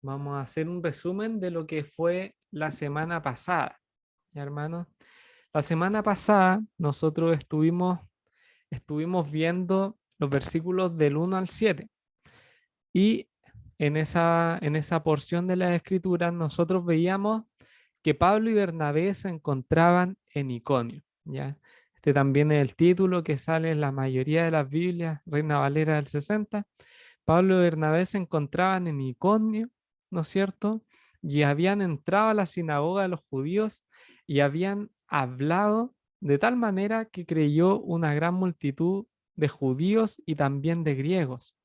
Vamos a hacer un resumen de lo que fue la semana pasada, ¿ya, hermano? La semana pasada nosotros estuvimos viendo los versículos del 1 al 7 y en esa porción de la escritura nosotros veíamos que Pablo y Bernabé se encontraban en Iconio, ¿ya? Este también es el título que sale en la mayoría de las Biblias, Reina Valera del 60. Pablo y Bernabé se encontraban en Iconio, ¿no es cierto? Y habían entrado a la sinagoga de los judíos y habían hablado de tal manera que creyó una gran multitud de judíos y también de griegos,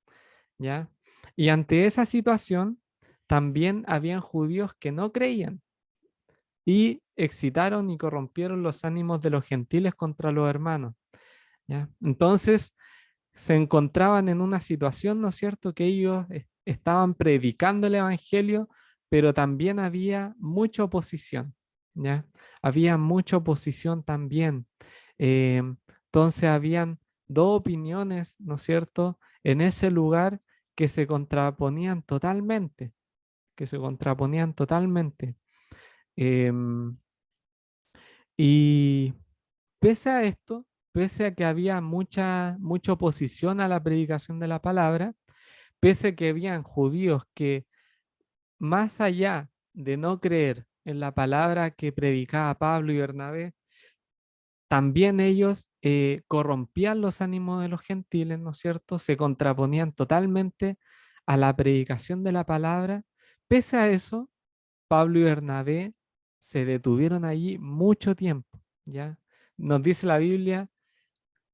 ¿ya? Y ante esa situación, también habían judíos que no creían y excitaron y corrompieron los ánimos de los gentiles contra los hermanos, ¿ya? Entonces, se encontraban en una situación, ¿no es cierto?, que ellos estaban predicando el evangelio, pero también había mucha oposición, ¿ya? Había mucha oposición también. Eh, entonces habían dos opiniones, ¿no es cierto?, en ese lugar que se contraponían totalmente, que se contraponían totalmente. Em, y pese a esto, pese a que había mucha oposición a la predicación de la palabra, pese a que habían judíos que más allá de no creer en la palabra que predicaba Pablo y Bernabé, también ellos corrompían los ánimos de los gentiles, ¿no es cierto? Se contraponían totalmente a la predicación de la palabra. Pese a eso, Pablo y Bernabé se detuvieron allí mucho tiempo, ¿ya? Nos dice la Biblia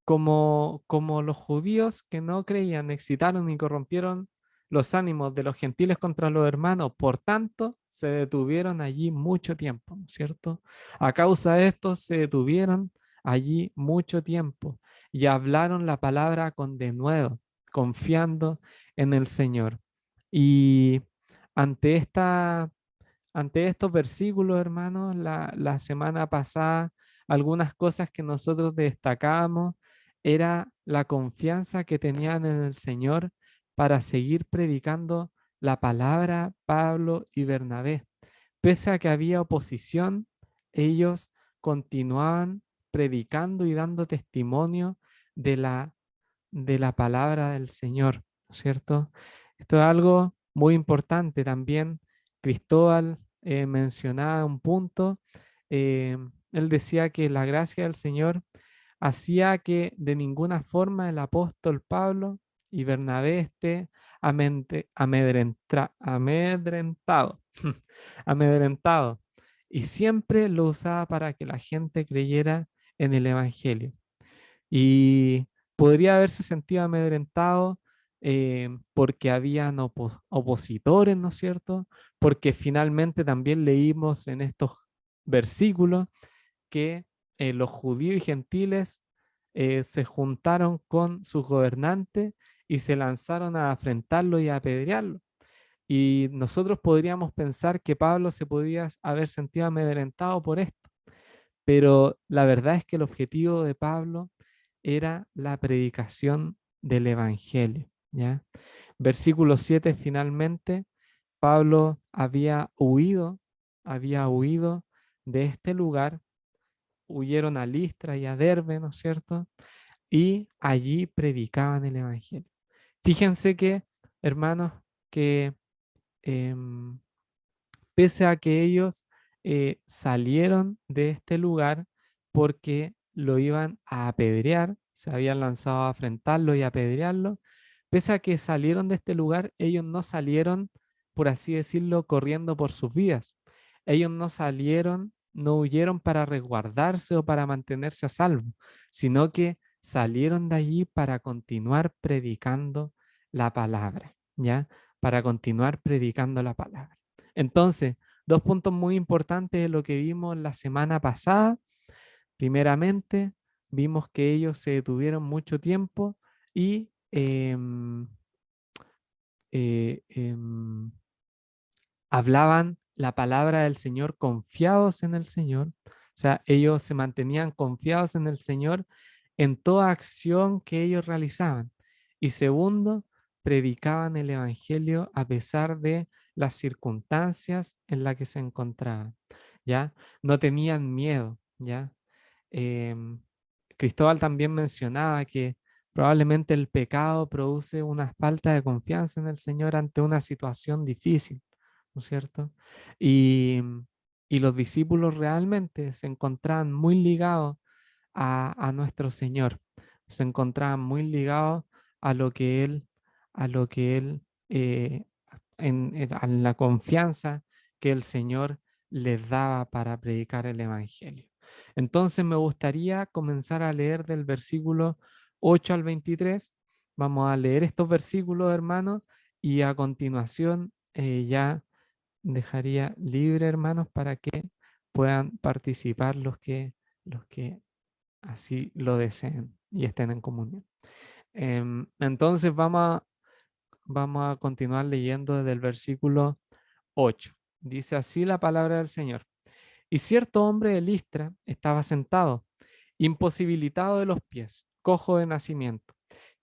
como los judíos que no creían, excitaron y corrompieron los ánimos de los gentiles contra los hermanos, por tanto, se detuvieron allí mucho tiempo, ¿no es cierto? A causa de esto, se detuvieron allí mucho tiempo y hablaron la palabra con denuedo, confiando en el Señor. Y ante ante estos versículos, hermanos, la semana pasada, algunas cosas que nosotros destacábamos era la confianza que tenían en el Señor para seguir predicando la palabra Pablo y Bernabé. Pese a que había oposición, ellos continuaban predicando y dando testimonio de la palabra del Señor, ¿no es cierto? Esto es algo muy importante también. Cristóbal mencionaba un punto. eh, Él decía que la gracia del Señor hacía que de ninguna forma el apóstol Pablo y Bernabé esté amedrentado, amedrentado, y siempre lo usaba para que la gente creyera en el Evangelio. Y podría haberse sentido amedrentado porque habían opositores, ¿no es cierto? Porque finalmente también leímos en estos versículos que los judíos y gentiles se juntaron con sus gobernantes y se lanzaron a afrentarlo y a apedrearlo. Y nosotros podríamos pensar que Pablo se podía haber sentido amedrentado por esto, pero la verdad es que el objetivo de Pablo era la predicación del Evangelio, ¿ya? Versículo 7 finalmente, Pablo había huido de este lugar, huyeron a Listra y a Derbe, ¿no es cierto? Y allí predicaban el Evangelio. Fíjense que, hermanos, que em, pese a que ellos salieron de este lugar porque lo iban a apedrear, se habían lanzado a afrentarlo y a apedrearlo, pese a que salieron de este lugar, ellos no salieron, por así decirlo, corriendo por sus vidas. Ellos no salieron, no huyeron para resguardarse o para mantenerse a salvo, sino que salieron de allí para continuar predicando la palabra, ¿ya? Para continuar predicando la palabra. Entonces, dos puntos muy importantes de lo que vimos la semana pasada. Primeramente, vimos que ellos se detuvieron mucho tiempo y eh, em, hablaban la palabra del Señor confiados en el Señor. O sea, ellos se mantenían confiados en el Señor en toda acción que ellos realizaban. Y segundo, predicaban el evangelio a pesar de las circunstancias en las que se encontraban, ¿ya? No tenían miedo, ¿ya? Em, Cristóbal también mencionaba que probablemente el pecado produce una falta de confianza en el Señor ante una situación difícil, ¿no es cierto? Y, y los discípulos realmente se encontraban muy ligados a nuestro Señor, se encontraban muy ligados a lo que Él, eh, a la confianza que el Señor les daba para predicar el Evangelio. Entonces me gustaría comenzar a leer del versículo 8 al 23. Vamos a leer estos versículos, hermanos, y a continuación ya dejaría libre, hermanos, para que puedan participar los que así lo deseen y estén en comunión. Entonces vamos a continuar leyendo desde el versículo 8. Dice así la palabra del Señor. Y cierto hombre de Listra estaba sentado, imposibilitado de los pies, cojo de nacimiento,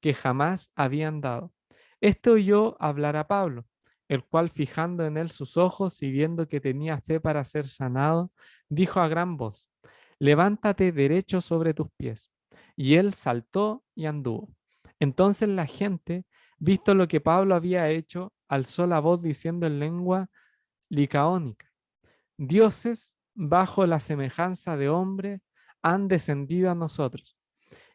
que jamás había andado. Este oyó hablar a Pablo, el cual fijando en él sus ojos y viendo que tenía fe para ser sanado, dijo a gran voz, levántate derecho sobre tus pies. Y él saltó y anduvo. Entonces la gente, visto lo que Pablo había hecho, alzó la voz diciendo en lengua licaónica, dioses bajo la semejanza de hombre han descendido a nosotros.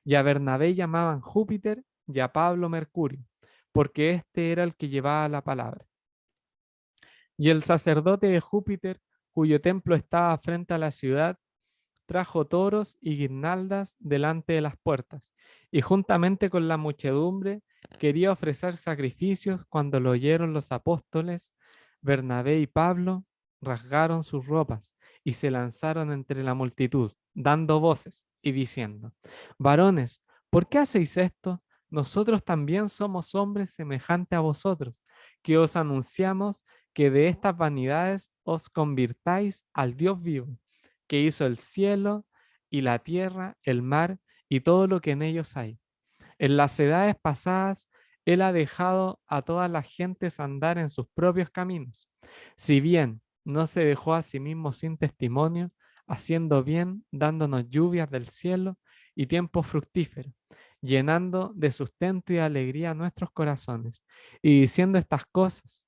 Y a Bernabé llamaban Júpiter y a Pablo Mercurio, porque este era el que llevaba la palabra. Y el sacerdote de Júpiter, cuyo templo estaba frente a la ciudad, trajo toros y guirnaldas delante de las puertas, y juntamente con la muchedumbre quería ofrecer sacrificios. Cuando lo oyeron los apóstoles, Bernabé y Pablo rasgaron sus ropas y se lanzaron entre la multitud, dando voces y diciendo, varones, ¿por qué hacéis esto? Nosotros también somos hombres semejantes a vosotros, que os anunciamos que de estas vanidades os convirtáis al Dios vivo, que hizo el cielo y la tierra, el mar y todo lo que en ellos hay. En las edades pasadas, Él ha dejado a todas las gentes andar en sus propios caminos. Si bien no se dejó a sí mismo sin testimonio, haciendo bien, dándonos lluvias del cielo y tiempos fructíferos, llenando de sustento y alegría nuestros corazones. Y diciendo estas cosas,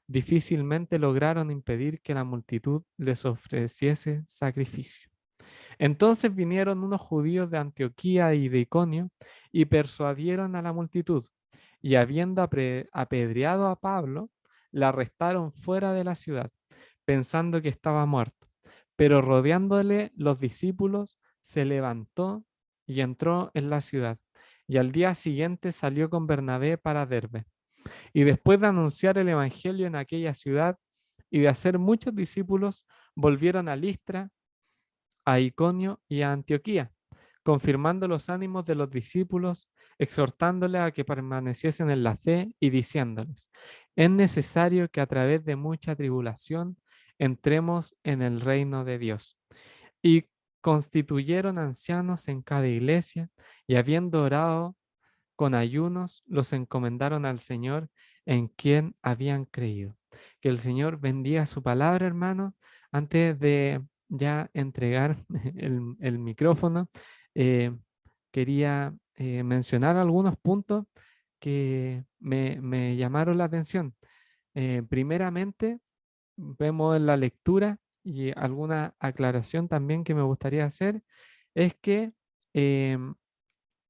difícilmente lograron impedir que la multitud les ofreciese sacrificio. Entonces vinieron unos judíos de Antioquía y de Iconio y persuadieron a la multitud, y habiendo apedreado a Pablo, le arrestaron fuera de la ciudad, pensando que estaba muerto. Pero rodeándole los discípulos, se levantó y entró en la ciudad, y al día siguiente salió con Bernabé para Derbe. Y después de anunciar el evangelio en aquella ciudad y de hacer muchos discípulos, volvieron a Listra, a Iconio y a Antioquía, confirmando los ánimos de los discípulos, exhortándoles a que permaneciesen en la fe y diciéndoles, es necesario que a través de mucha tribulación entremos en el reino de Dios. Y constituyeron ancianos en cada iglesia y habiendo orado con ayunos, los encomendaron al Señor en quien habían creído. Que el Señor bendiga su palabra, hermano. Antes de ya entregar el micrófono, eh, quería mencionar algunos puntos que me llamaron la atención. Primeramente, vemos en la lectura y alguna aclaración también que me gustaría hacer, es que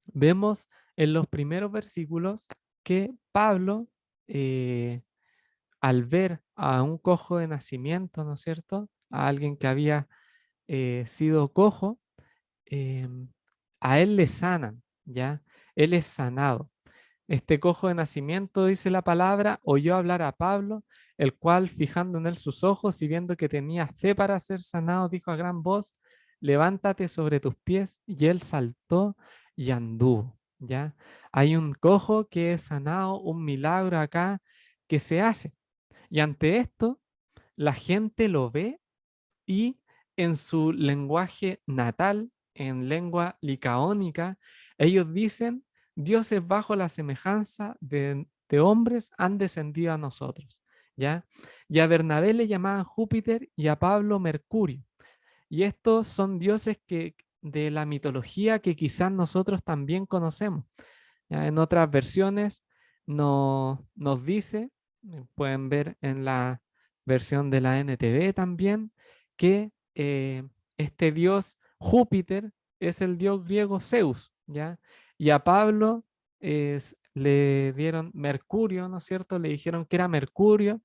vemos en los primeros versículos que Pablo, eh, al ver a un cojo de nacimiento, ¿no es cierto? A alguien que había sido cojo, em, a él le sanan, ¿ya? Él es sanado. Este cojo de nacimiento, dice la palabra, oyó hablar a Pablo, el cual, fijando en él sus ojos y viendo que tenía fe para ser sanado, dijo a gran voz, levántate sobre tus pies, y él saltó y anduvo, ¿ya? Hay un cojo que es sanado, un milagro acá que se hace. Y ante esto, la gente lo ve y en su lenguaje natal, en lengua licaónica, ellos dicen, Dios es bajo la semejanza de hombres han descendido a nosotros, ¿ya? Y a Bernabé le llamaban Júpiter y a Pablo Mercurio. Y estos son dioses que, de la mitología que quizás nosotros también conocemos. ¿Ya? En otras versiones nos dice, pueden ver en la versión de la NTV también, que este dios Júpiter es el dios griego Zeus, ¿ya? Y a Pablo le dieron Mercurio, ¿no es cierto? Le dijeron que era Mercurio,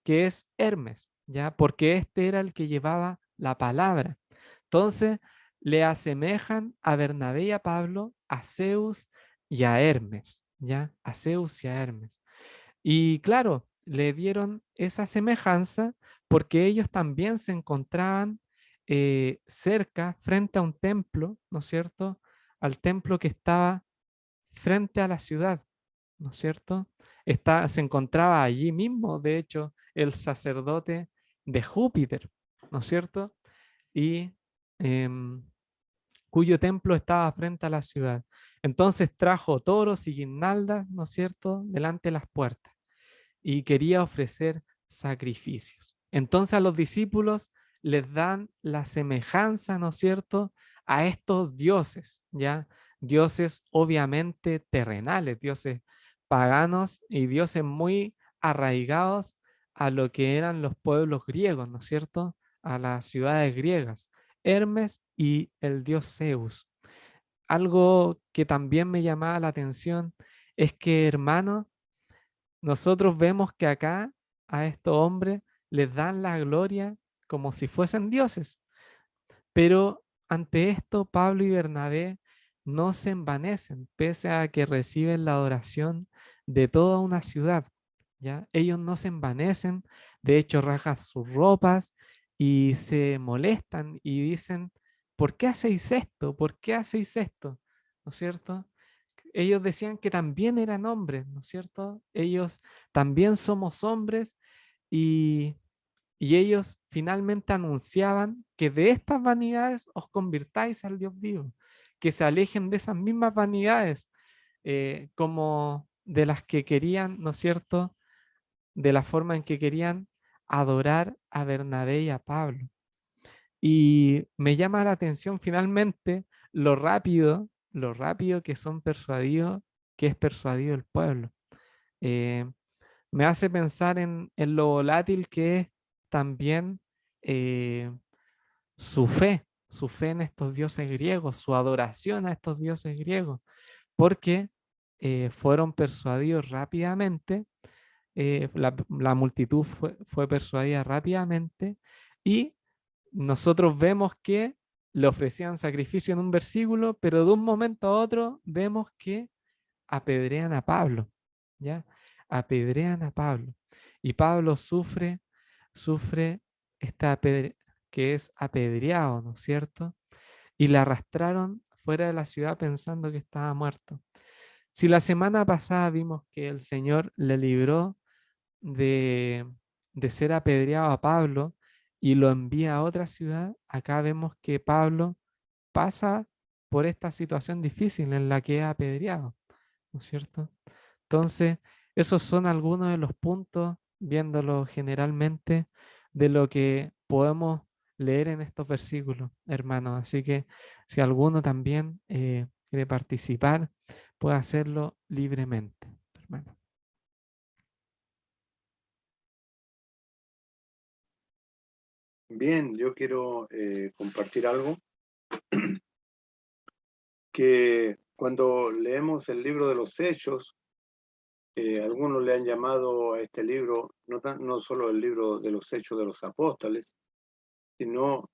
que es Hermes, ¿ya? Porque este era el que llevaba la palabra. Entonces, le asemejan a Bernabé y a Pablo, a Zeus y a Hermes, ¿ya? A Zeus y a Hermes. Y claro, le dieron esa semejanza porque ellos también se encontraban cerca, frente a un templo, ¿no es cierto? Al templo que estaba frente a la ciudad, ¿no es cierto? Se encontraba allí mismo, de hecho, el sacerdote de Júpiter, ¿no es cierto? Y em, cuyo templo estaba frente a la ciudad. Entonces trajo toros y guirnaldas, ¿no es cierto?, delante de las puertas y quería ofrecer sacrificios. Entonces a los discípulos les dan la semejanza, ¿no es cierto?, a estos dioses, ¿ya? Dioses obviamente terrenales, dioses paganos y dioses muy arraigados a lo que eran los pueblos griegos, ¿no es cierto?, a las ciudades griegas, Hermes y el dios Zeus. Algo que también me llamaba la atención es que, hermano, nosotros vemos que acá a estos hombres les dan la gloria como si fuesen dioses, pero ante esto Pablo y Bernabé no se envanecen, pese a que reciben la adoración de toda una ciudad, ¿ya? Ellos no se envanecen, de hecho rajan sus ropas y se molestan y dicen, ¿por qué hacéis esto? ¿Por qué hacéis esto? ¿No es cierto? Ellos decían que también eran hombres, ¿no es cierto? Ellos también somos hombres y, y ellos finalmente anunciaban que de estas vanidades os convirtáis al Dios vivo, que se alejen de esas mismas vanidades como de las que querían, ¿no es cierto? De la forma en que querían adorar a Bernabé y a Pablo. Y me llama la atención finalmente lo rápido que son persuadidos, que es persuadido el pueblo. Eh, Me hace pensar en lo volátil que es también eh, su fe en estos dioses griegos, su adoración a estos dioses griegos, porque fueron persuadidos rápidamente, la multitud fue persuadida rápidamente y nosotros vemos que le ofrecían sacrificio en un versículo, pero de un momento a otro vemos que apedrean a Pablo, ¿ya? Apedrean a Pablo. Y Pablo sufre esta que es apedreado, ¿no es cierto? Y le arrastraron fuera de la ciudad pensando que estaba muerto. Si la semana pasada vimos que el Señor le libró de, de ser apedreado a Pablo y lo envía a otra ciudad, acá vemos que Pablo pasa por esta situación difícil en la que es apedreado, ¿no es cierto? Entonces, esos son algunos de los puntos, viéndolo generalmente, de lo que podemos leer en estos versículos, hermanos. Así que si alguno también quiere participar, puede hacerlo libremente, hermano. Bien, yo quiero compartir algo que cuando leemos el libro de los Hechos, algunos le han llamado a este libro no solo el libro de los Hechos de los Apóstoles, sino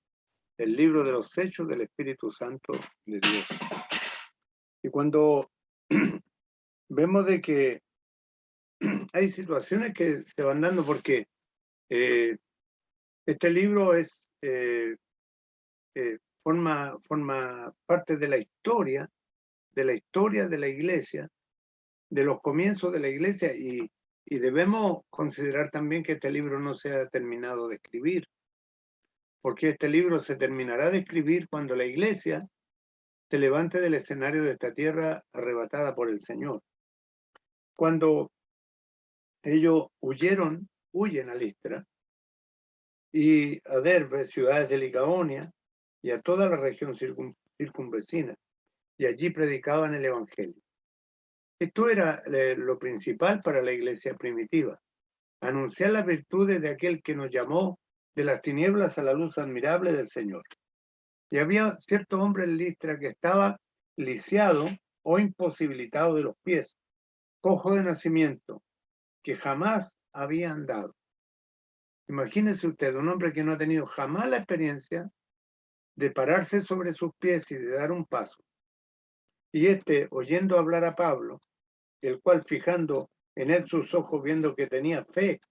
el libro de los Hechos del Espíritu Santo de Dios. Y cuando vemos de que hay situaciones que se van dando porque este libro forma parte de la historia de la iglesia, de los comienzos de la iglesia, y debemos considerar también que este libro no se ha terminado de escribir, porque este libro se terminará de escribir cuando la iglesia se levante del escenario de esta tierra arrebatada por el Señor. Cuando ellos huyen a Listra y a Derbe, ciudades de Licaonia, y a toda la región circunvecina, y allí predicaban el Evangelio. Esto era lo principal para la iglesia primitiva, anunciar las virtudes de aquel que nos llamó de las tinieblas a la luz admirable del Señor. Y había cierto hombre en Listra que estaba lisiado o imposibilitado de los pies, cojo de nacimiento, que jamás había andado. Imagínese usted, un hombre que no ha tenido jamás la experiencia de pararse sobre sus pies y de dar un paso. Y oyendo hablar a Pablo, el cual fijando en él sus ojos, viendo que tenía fe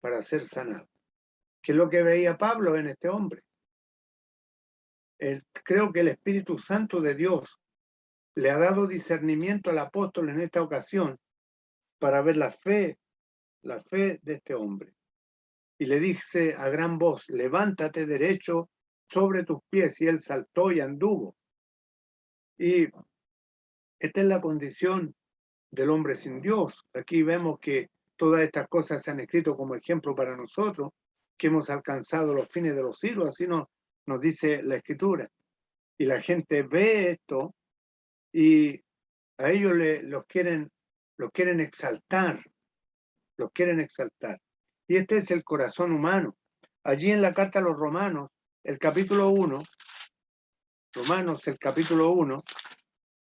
para ser sanado. ¿Qué es lo que veía Pablo en este hombre? Creo que el Espíritu Santo de Dios le ha dado discernimiento al apóstol en esta ocasión para ver la fe de este hombre. Y le dice a gran voz, levántate derecho sobre tus pies, y él saltó y anduvo. Y esta es la condición del hombre sin Dios. Aquí vemos que todas estas cosas se han escrito como ejemplo para nosotros, que hemos alcanzado los fines de los siglos, así nos dice la Escritura. Y la gente ve esto y a ellos los quieren exaltar, los quieren exaltar. Y este es el corazón humano. Allí en la carta a los Romanos, el capítulo 1, Romanos, el capítulo 1,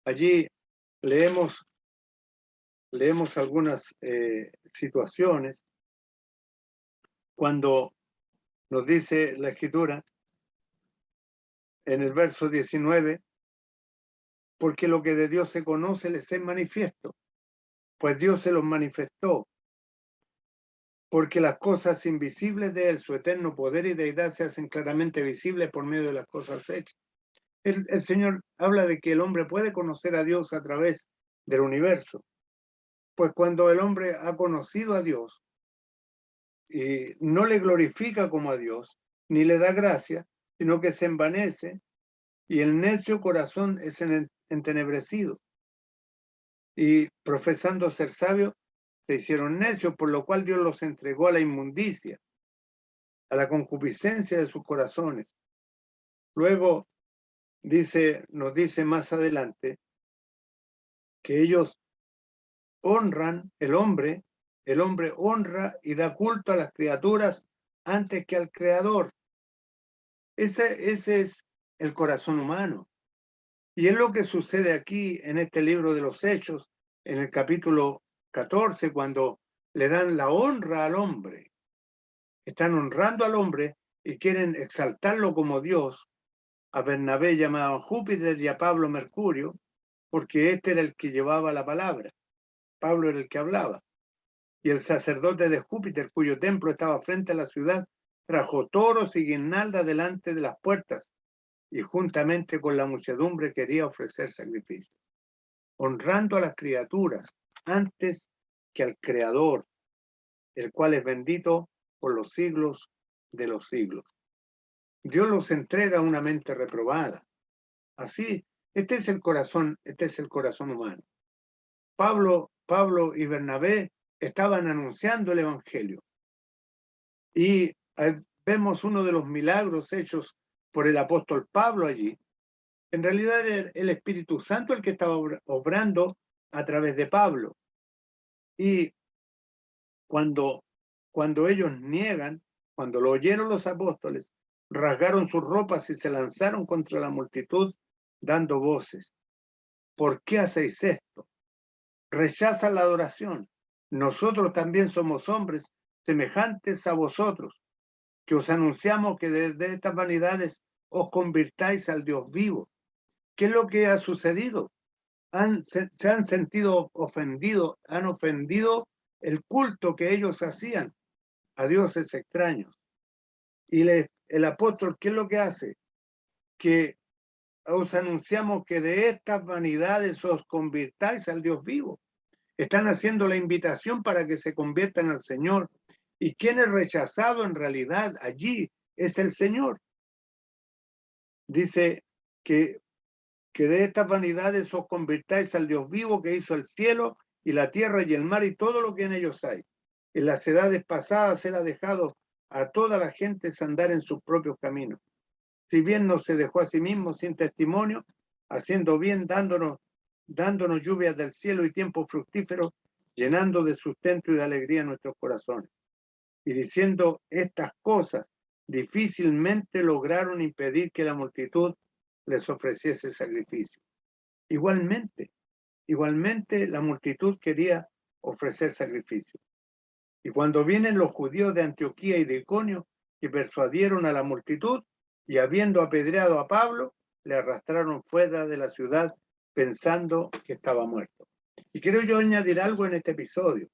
allí leemos algunas situaciones cuando nos dice la Escritura en el verso 19, porque lo que de Dios se conoce les es manifiesto, pues Dios se los manifestó, porque las cosas invisibles de Él, su eterno poder y deidad, se hacen claramente visibles por medio de las cosas hechas. El Señor habla de que el hombre puede conocer a Dios a través del universo, pues cuando el hombre ha conocido a Dios y no le glorifica como a Dios, ni le da gracia, sino que se envanece, y el necio corazón es entenebrecido. Y profesando ser sabios, se hicieron necios, por lo cual Dios los entregó a la inmundicia, a la concupiscencia de sus corazones. Luego nos dice más adelante que ellos honran, el hombre honra y da culto a las criaturas antes que al Creador. Ese es el corazón humano. Y es lo que sucede aquí en este libro de los Hechos, en el capítulo 14, cuando le dan la honra al hombre. Están honrando al hombre y quieren exaltarlo como Dios. A Bernabé llamaban Júpiter y a Pablo Mercurio, porque este era el que llevaba la palabra. Pablo era el que hablaba. Y el sacerdote de Júpiter, cuyo templo estaba frente a la ciudad, trajo toros y guirnaldas delante de las puertas, y juntamente con la muchedumbre quería ofrecer sacrificio, honrando a las criaturas antes que al Creador, el cual es bendito por los siglos de los siglos. Dios los entrega a una mente reprobada. Así, este es el corazón humano. Pablo y Bernabé estaban anunciando el Evangelio. Y vemos uno de los milagros hechos por el apóstol Pablo allí. En realidad era el Espíritu Santo el que estaba obrando a través de Pablo. Y cuando ellos niegan, cuando lo oyeron los apóstoles, rasgaron sus ropas y se lanzaron contra la multitud dando voces. ¿Por qué hacéis esto? Rechazan la adoración. Nosotros también somos hombres semejantes a vosotros, que os anunciamos que desde estas vanidades os convirtáis al Dios vivo. ¿Qué es lo que ha sucedido? Se han sentido ofendidos, han ofendido el culto que ellos hacían a dioses extraños. Y el apóstol, ¿qué es lo que hace? Que os anunciamos que de estas vanidades os convirtáis al Dios vivo. Están haciendo la invitación para que se conviertan al Señor. Y quien es rechazado en realidad allí es el Señor. Dice que de estas vanidades os convirtáis al Dios vivo que hizo el cielo y la tierra y el mar y todo lo que en ellos hay. En las edades pasadas él ha dejado a todas las gentes andar en sus propios caminos. Si bien no se dejó a sí mismo sin testimonio, haciendo bien, dándonos lluvias del cielo y tiempos fructíferos, llenando de sustento y de alegría nuestros corazones. Y diciendo estas cosas, difícilmente lograron impedir que la multitud les ofreciese sacrificio. Igualmente la multitud quería ofrecer sacrificio. Y cuando vienen los judíos de Antioquía y de Iconio, que persuadieron a la multitud, y habiendo apedreado a Pablo, le arrastraron fuera de la ciudad pensando que estaba muerto. Y quiero yo añadir algo en este episodio.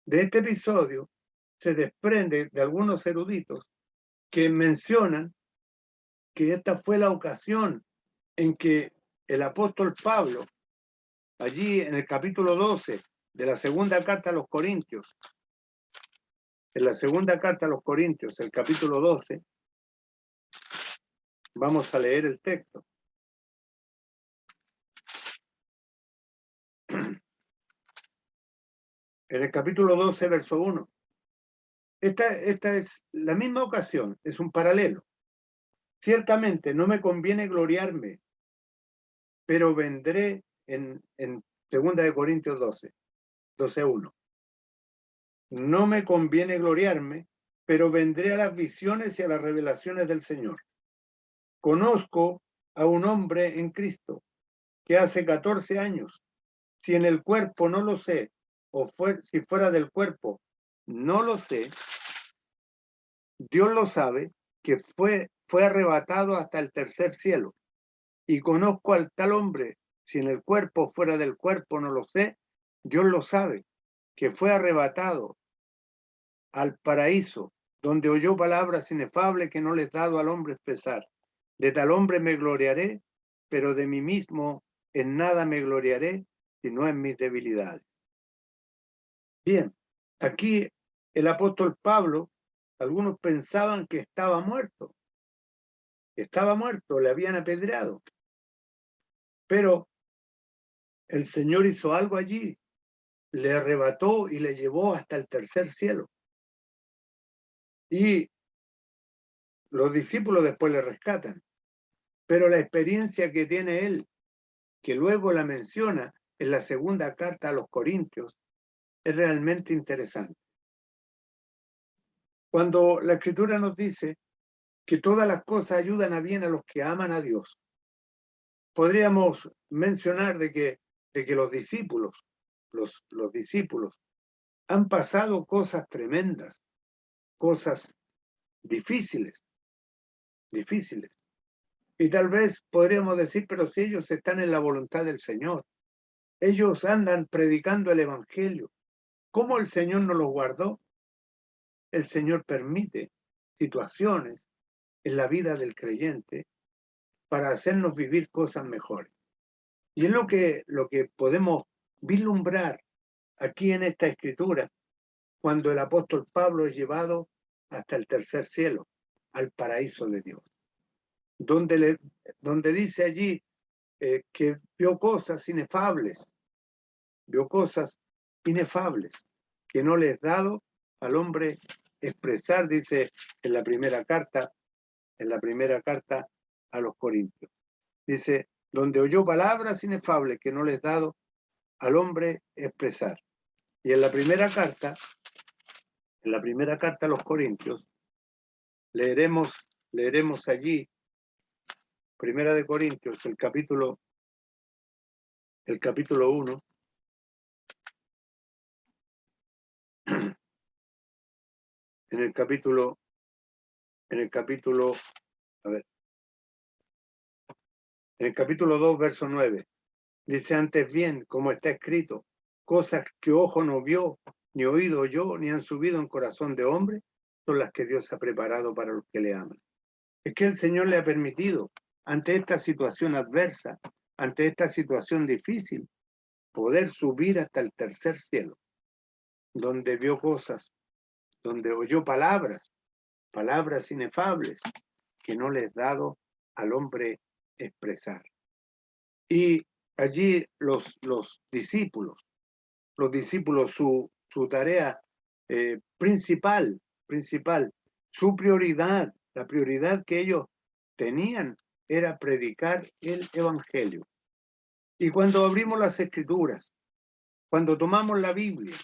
De este episodio se desprende de algunos eruditos que mencionan que esta fue la ocasión en que el apóstol Pablo, allí en el capítulo 12 de la segunda carta a los Corintios, en la segunda carta a los Corintios, el capítulo 12, vamos a leer el texto. En el capítulo 12, verso 1. Esta es la misma ocasión, es un paralelo. Ciertamente no me conviene gloriarme, pero vendré en 2 de Corintios 12:1. No me conviene gloriarme, pero vendré a las visiones y a las revelaciones del Señor. Conozco a un hombre en Cristo que hace 14 años, si en el cuerpo no lo sé, si fuera del cuerpo no lo sé, Dios lo sabe, que fue arrebatado hasta el tercer cielo. Y conozco al tal hombre, si en el cuerpo fuera del cuerpo no lo sé, Dios lo sabe, que fue arrebatado al paraíso, donde oyó palabras inefables que no les dado al hombre expresar. De tal hombre me gloriaré, pero de mí mismo en nada me gloriaré, sino en mis debilidades. Bien, aquí el apóstol Pablo, algunos pensaban que estaba muerto, le habían apedreado, pero el Señor hizo algo allí, le arrebató y le llevó hasta el tercer cielo. Y los discípulos después le rescatan. Pero la experiencia que tiene él, que luego la menciona en la segunda carta a los Corintios, es realmente interesante. Cuando la Escritura nos dice que todas las cosas ayudan a bien a los que aman a Dios, podríamos mencionar de que los discípulos han pasado cosas tremendas, cosas difíciles. Y tal vez podríamos decir, pero si ellos están en la voluntad del Señor, ellos andan predicando el Evangelio, ¿cómo el Señor no los guardó? El Señor permite situaciones en la vida del creyente para hacernos vivir cosas mejores. Y es lo que podemos vislumbrar aquí en esta escritura, cuando el apóstol Pablo es llevado hasta el tercer cielo, al paraíso de Dios, donde dice allí que vio cosas inefables que no le es dado al hombre expresar, dice en la primera carta a los Corintios. Dice, donde oyó palabras inefables que no le es dado al hombre expresar. Y en la primera carta a los Corintios, leeremos allí, Primera de Corintios, el capítulo 1, en el capítulo 2, verso 9, dice, antes bien, como está escrito, cosas que ojo no vio, ni oído oyó, ni han subido en corazón de hombre, son las que Dios ha preparado para los que le aman. Es que el Señor le ha permitido, ante esta situación adversa, ante esta situación difícil, poder subir hasta el tercer cielo, donde vio cosas, donde oyó palabras inefables que no le es dado al hombre expresar. Y allí los discípulos, su tarea principal, principal. Su prioridad, la prioridad que ellos tenían era predicar el Evangelio. Y cuando abrimos las Escrituras, cuando tomamos la Biblia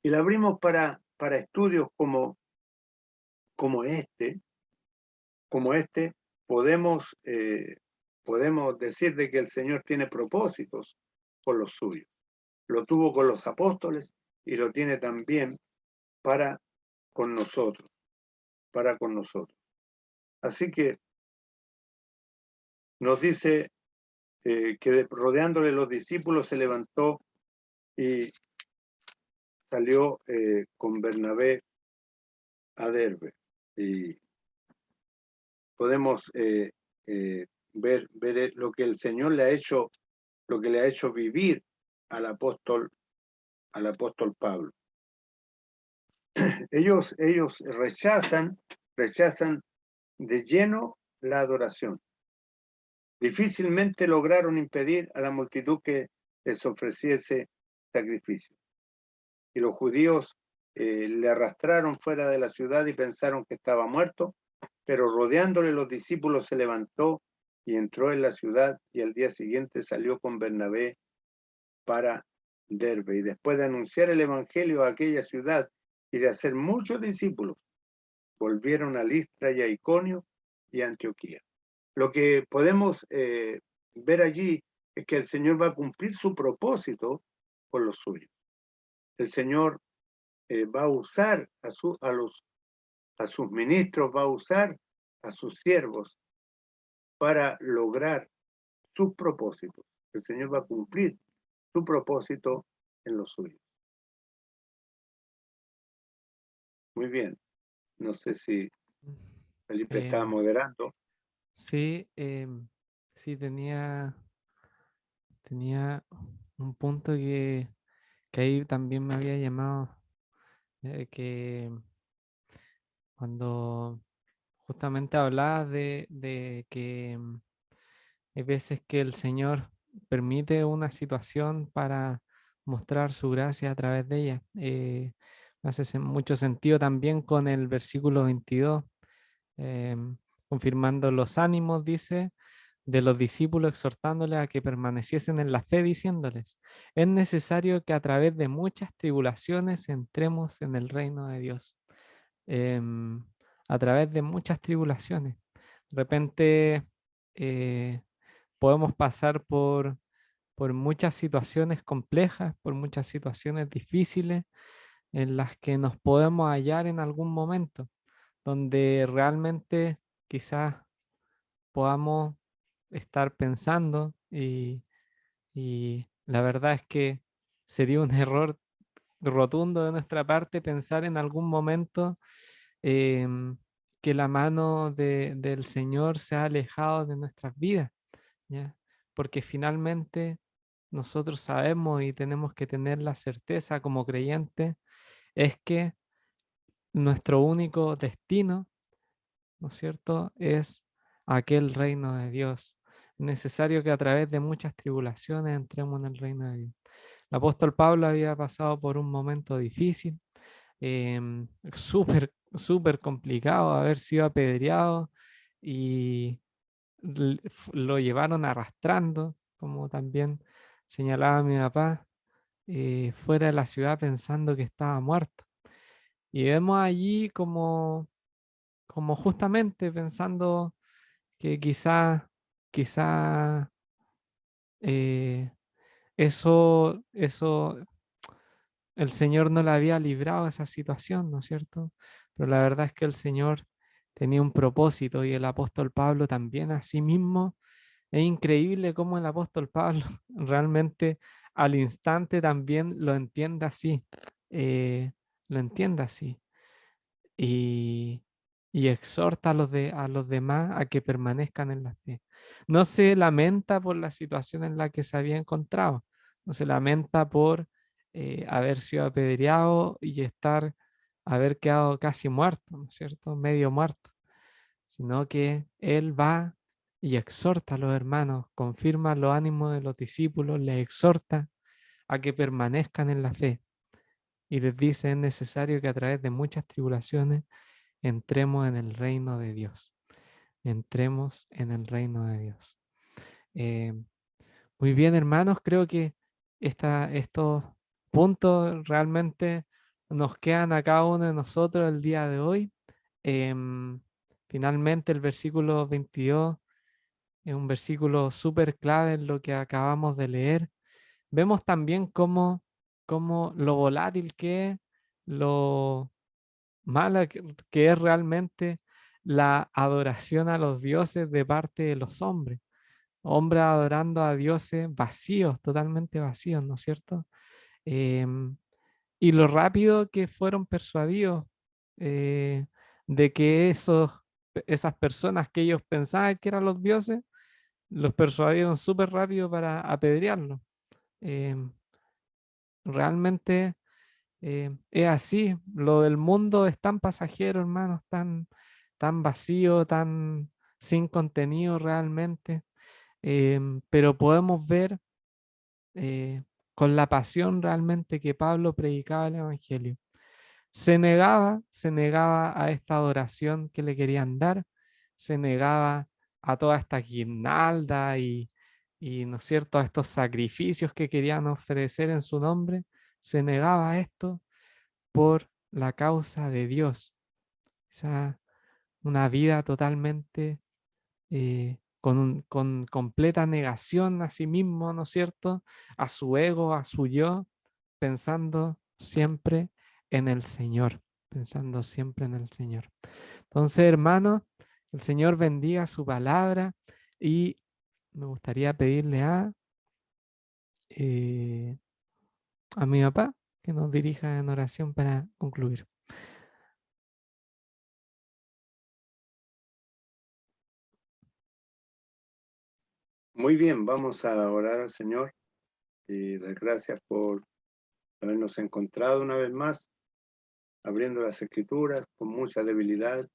y la abrimos para estudios como este, podemos, podemos decir de que el Señor tiene propósitos con los suyos. Lo tuvo con los apóstoles y lo tiene también para con nosotros, para con nosotros. Así que nos dice que rodeándole los discípulos se levantó y salió con Bernabé a Derbe. Y podemos ver lo que el Señor le ha hecho, lo que le ha hecho vivir al apóstol Pablo. Ellos rechazan de lleno la adoración. Difícilmente lograron impedir a la multitud que les ofreciese sacrificio. Y los judíos le arrastraron fuera de la ciudad y pensaron que estaba muerto, pero rodeándole los discípulos se levantó y entró en la ciudad y al día siguiente salió con Bernabé para Derbe. Y después de anunciar el evangelio a aquella ciudad y de hacer muchos discípulos, volvieron a Listra y a Iconio y a Antioquía. Lo que podemos ver allí es que el Señor va a cumplir su propósito con los suyos. El Señor va a usar a sus ministros, va a usar a sus siervos para lograr sus propósitos. El Señor va a cumplir su propósito en los suyos. Muy bien. No sé si Felipe estaba moderando. Sí, sí tenía un punto que ahí también me había llamado, que cuando justamente hablaba de que hay veces que el Señor permite una situación para mostrar su gracia a través de ella. Me hace mucho sentido también con el versículo 22, confirmando los ánimos, dice, de los discípulos, exhortándoles a que permaneciesen en la fe, diciéndoles, es necesario que a través de muchas tribulaciones entremos en el reino de Dios. A través de muchas tribulaciones. De repente podemos pasar por muchas situaciones complejas, por muchas situaciones difíciles en las que nos podemos hallar en algún momento, donde realmente quizás podamos estar pensando y la verdad es que sería un error rotundo de nuestra parte pensar en algún momento em, que la mano del Señor se ha alejado de nuestras vidas, ¿ya? Porque finalmente nosotros sabemos y tenemos que tener la certeza como creyentes es que nuestro único destino, ¿no es cierto?, es aquel reino de Dios. Es necesario que a través de muchas tribulaciones entremos en el reino de Dios. El apóstol Pablo había pasado por un momento difícil, súper complicado, haber sido apedreado y lo llevaron arrastrando, como también señalaba mi papá, fuera de la ciudad pensando que estaba muerto. Y vemos allí como justamente pensando que quizá eh, eso el Señor no le había librado de esa situación, ¿no es cierto? Pero la verdad es que el Señor tenía un propósito y el apóstol Pablo también a sí mismo. Es increíble cómo el apóstol Pablo realmente al instante también lo entiende así, eh, lo entiende así y, y exhorta a los demás a que permanezcan en la fe. No se lamenta por la situación en la que se había encontrado, no se lamenta por haber sido apedreado y haber quedado casi muerto, ¿no es cierto? Medio muerto, sino que él va y exhorta a los hermanos, confirma los ánimos de los discípulos, les exhorta a que permanezcan en la fe. y les dice, es necesario que a través de muchas tribulaciones entremos en el reino de Dios. Entremos en el reino de Dios. Eh, Muy bien, hermanos, creo que estos puntos realmente nos quedan a cada uno de nosotros el día de hoy. Finalmente, el versículo 22 es un versículo súper clave en lo que acabamos de leer. Vemos también cómo lo volátil que es, lo mala que es realmente la adoración a los dioses de parte de los hombres. Hombres adorando a dioses vacíos, totalmente vacíos, ¿no es cierto? Em, y lo rápido que fueron persuadidos eh, de que esas personas que ellos pensaban que eran los dioses, los persuadieron súper rápido para apedrearlos. Em, Realmente es así. Lo del mundo es tan pasajero, hermanos, tan vacío, tan sin contenido realmente. Pero podemos ver eh, con la pasión realmente que Pablo predicaba el Evangelio. Se negaba a esta adoración que le querían dar, se negaba a toda esta guirnalda y ¿no es cierto?, a estos sacrificios que querían ofrecer en su nombre, se negaba a esto por la causa de Dios. O sea, una vida totalmente con completa negación a sí mismo, ¿no es cierto? A su ego, a su yo, pensando siempre en el Señor, pensando siempre en el Señor. Entonces, hermanos, el Señor bendiga su palabra y me gustaría pedirle eh, a mi papá que nos dirija en oración para concluir. Muy bien, vamos a orar al Señor y dar gracias por habernos encontrado una vez más, abriendo las Escrituras con mucha debilidad,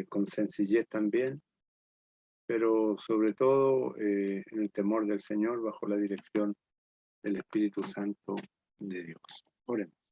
con sencillez también, pero sobre todo en el temor del Señor, bajo la dirección del Espíritu Santo de Dios. Oremos.